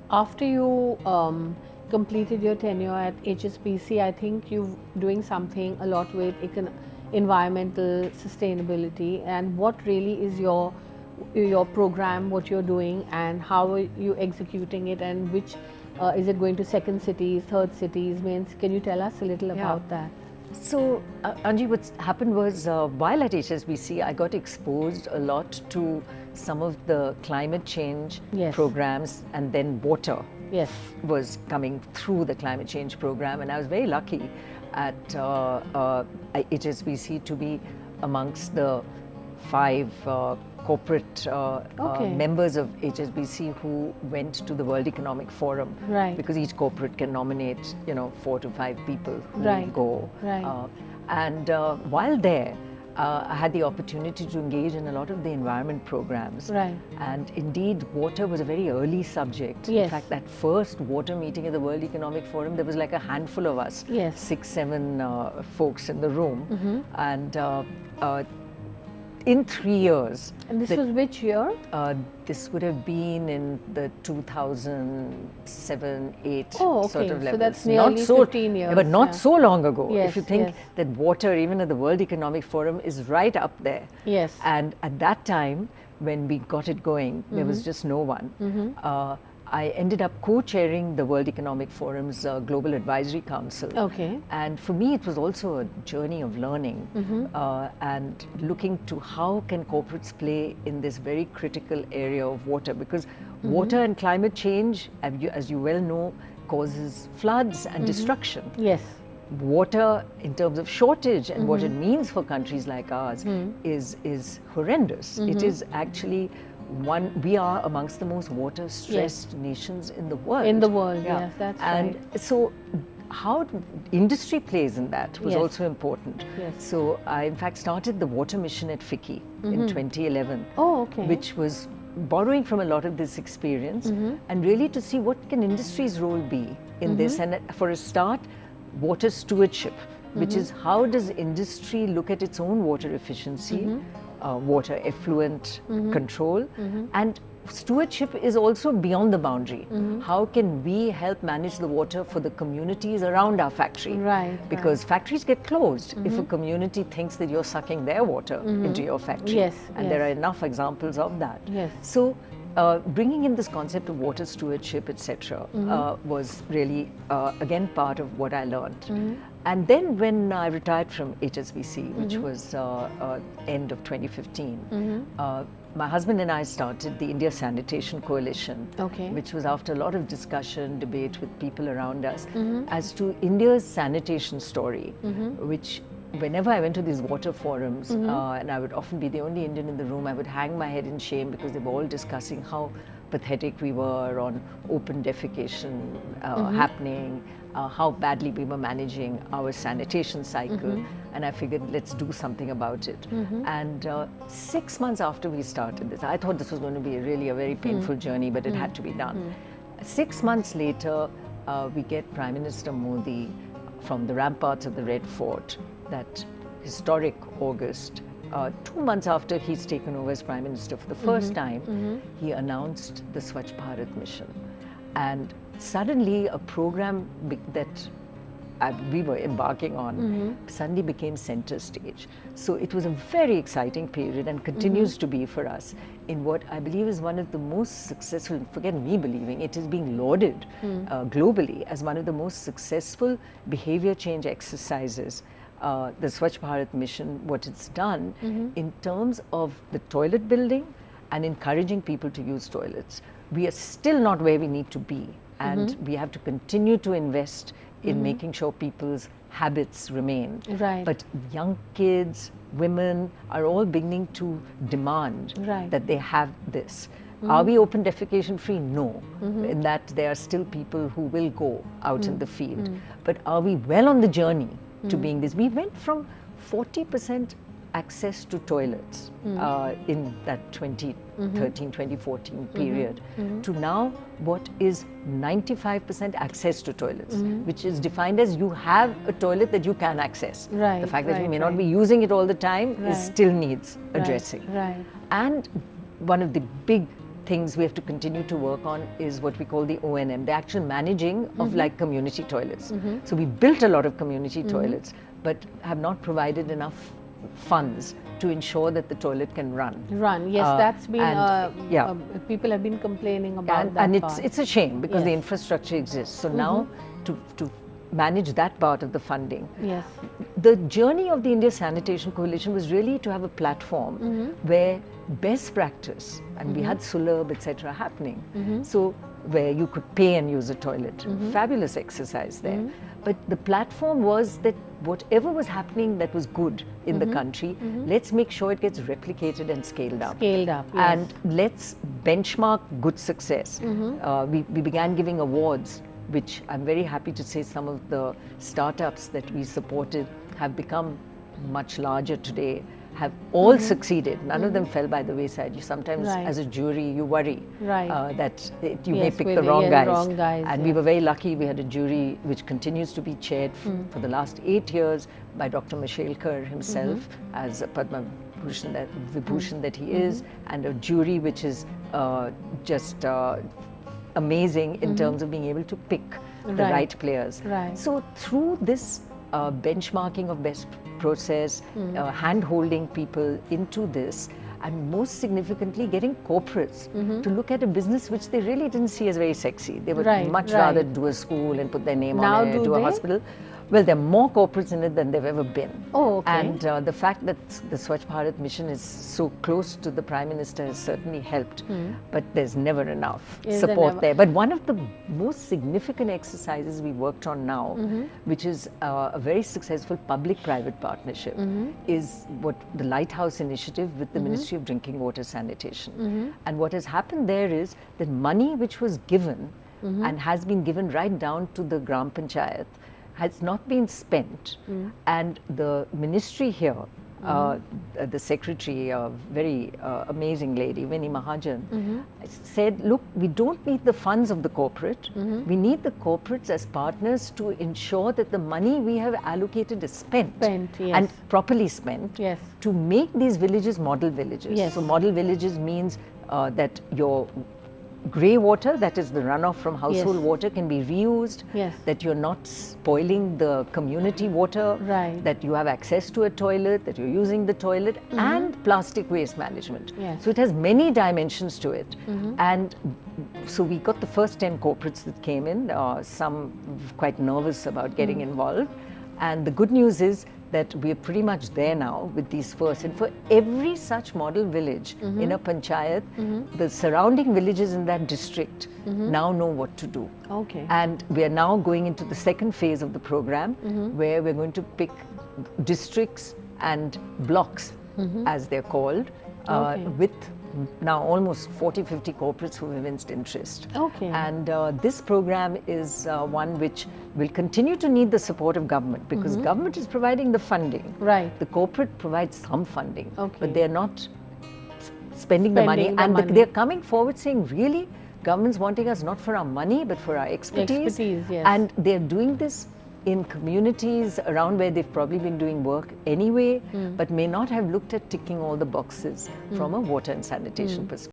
after you completed your tenure at HSBC, I think you're doing something a lot with environmental sustainability. And what really is your program, what you're doing, and how are you executing it, and which is it going to second cities, third cities? Means, can you tell us a little about that? So, Anji, what's happened was while at HSBC, I got exposed a lot to some of the climate change Yes. programs, and then water Yes. was coming through the climate change program. And I was very lucky at HSBC to be amongst the 5 corporate Okay. members of HSBC who went to the World Economic Forum. Right. Because each corporate can nominate, 4 to 5 people who Right. go. Right. And while there, I had the opportunity to engage in a lot of the environment programs. Right. And indeed, water was a very early subject. Yes. In fact, that first water meeting at the World Economic Forum, there was like a handful of us, Yes. 6, 7 folks in the room. And in 3 years, And this was which year? this would have been in the 2007, 8 Oh, okay. sort of So levels. that's nearly 15 years, But not yeah. so long ago. Yes, If you think yes. that water, even at the World Economic Forum, is right up there. Yes. And at that time, when we got it going, there was just no one. I ended up co-chairing the World Economic Forum's Global Advisory Council. Okay. And for me, it was also a journey of learning and looking to how can corporates play in this very critical area of water, because water and climate change, as you well know, causes floods and destruction. Yes. Water, in terms of shortage and what it means for countries like ours, is horrendous. It is actually we are amongst the most water stressed nations in the world. In the world, yes, that's and right. so how industry plays in that was Yes. also important. Yes. So I in fact started the water mission at FICCI in 2011, Oh, okay. which was borrowing from a lot of this experience and really to see what can industry's role be in this. And for a start, water stewardship, which is how does industry look at its own water efficiency, water effluent control, and stewardship is also beyond the boundary. How can we help manage the water for the communities around our factory? Right, Because factories get closed if a community thinks that you're sucking their water into your factory. Yes, And there yes. are enough examples of that. Yes. So bringing in this concept of water stewardship, etc., was really, again, part of what I learned. And then when I retired from HSBC, which was end of 2015, my husband and I started the India Sanitation Coalition, Okay. which was after a lot of discussion, debate with people around us, as to India's sanitation story, which whenever I went to these water forums, and I would often be the only Indian in the room, I would hang my head in shame because they were all discussing how pathetic we were on open defecation happening, how badly we were managing our sanitation cycle. And I figured, let's do something about it. And 6 months after we started this, I thought this was going to be really a very painful journey, but it had to be done. 6 months later, we get Prime Minister Modi from the ramparts of the Red Fort, that historic August. 2 months after he's taken over as Prime Minister for the first time, he announced the Swachh Bharat mission. And suddenly a program that we were embarking on suddenly became center stage. So it was a very exciting period and continues to be for us in what I believe is one of the most successful, forget me believing, it is being lauded globally as one of the most successful behavior change exercises. The Swachh Bharat mission, what it's done in terms of the toilet building and encouraging people to use toilets. We are still not where we need to be, and we have to continue to invest in making sure people's habits remain. Right. But young kids, women are all beginning to demand Right. that they have this. Are we open defecation free? No. In that there are still people who will go out in the field. But are we well on the journey to being this? We went from 40% access to toilets in that 2013, 2014 period to now what is 95% access to toilets, which is defined as you have a toilet that you can access. Right, The fact that you right, may not right. be using it all the time Right. is still needs addressing. Right. And one of the big things we have to continue to work on is what we call the O&M, the actual managing of like community toilets. So we built a lot of community toilets, but have not provided enough funds to ensure that the toilet can run. Yes, that's been, yeah. People have been complaining about that And part. it's a shame because the Yes. infrastructure exists. So now to manage that part of the funding. Yes. The journey of the India Sanitation Coalition was really to have a platform where best practice, and we had Sulabh, etc. happening. So where you could pay and use a toilet. Fabulous exercise there. But the platform was that whatever was happening that was good in the country, let's make sure it gets replicated and scaled up. Scaled up, yes. And let's benchmark good success. We began giving awards, which I'm very happy to say some of the startups that we supported have become much larger today, have all succeeded. None of them fell by the wayside. You sometimes, as a jury, you worry that you may pick the wrong guys. And we were very lucky. We had a jury which continues to be chaired for the last 8 years by Dr. Mashelkar himself as a Padma Vibhushan that he is, and a jury which is just amazing in terms of being able to pick the right players. So through this benchmarking of best process, hand-holding people into this, and most significantly getting corporates to look at a business which they really didn't see as very sexy. They would much rather do a school and put their name on it, do a hospital. Well, there are more corporates in it than there have ever been. Oh, okay. And the fact that the Swachh Bharat mission is so close to the Prime Minister has certainly helped. But there's never enough support there. But one of the most significant exercises we worked on now, which is a very successful public-private partnership, is what the Lighthouse Initiative with the Ministry of Drinking Water Sanitation. And what has happened there is that money which was given and has been given right down to the Gram Panchayat has not been spent, and the ministry here, the secretary, a very amazing lady, Vinny Mahajan, said, look, we don't need the funds of the corporate, we need the corporates as partners to ensure that the money we have allocated is spent and properly spent to make these villages model villages. So model villages means that your grey water, that is the runoff from household water, can be reused, that you're not spoiling the community water, that you have access to a toilet, that you're using the toilet, and plastic waste management. So it has many dimensions to it. And so we got the first 10 corporates that came in, some quite nervous about getting involved. And the good news is that we are pretty much there now with these first. And for every such model village in a panchayat, the surrounding villages in that district now know what to do. And we are now going into the second phase of the program, where we're going to pick districts and blocks, as they're called, with now almost 40-50 corporates who have evinced interest. And this program is one which will continue to need the support of government, because government is providing the funding. The corporate provides some funding, but they're not spending the money. And they're coming forward saying, really, government's wanting us not for our money, but for our expertise. And they're doing this in communities around where they've probably been doing work anyway, but may not have looked at ticking all the boxes from a water and sanitation perspective.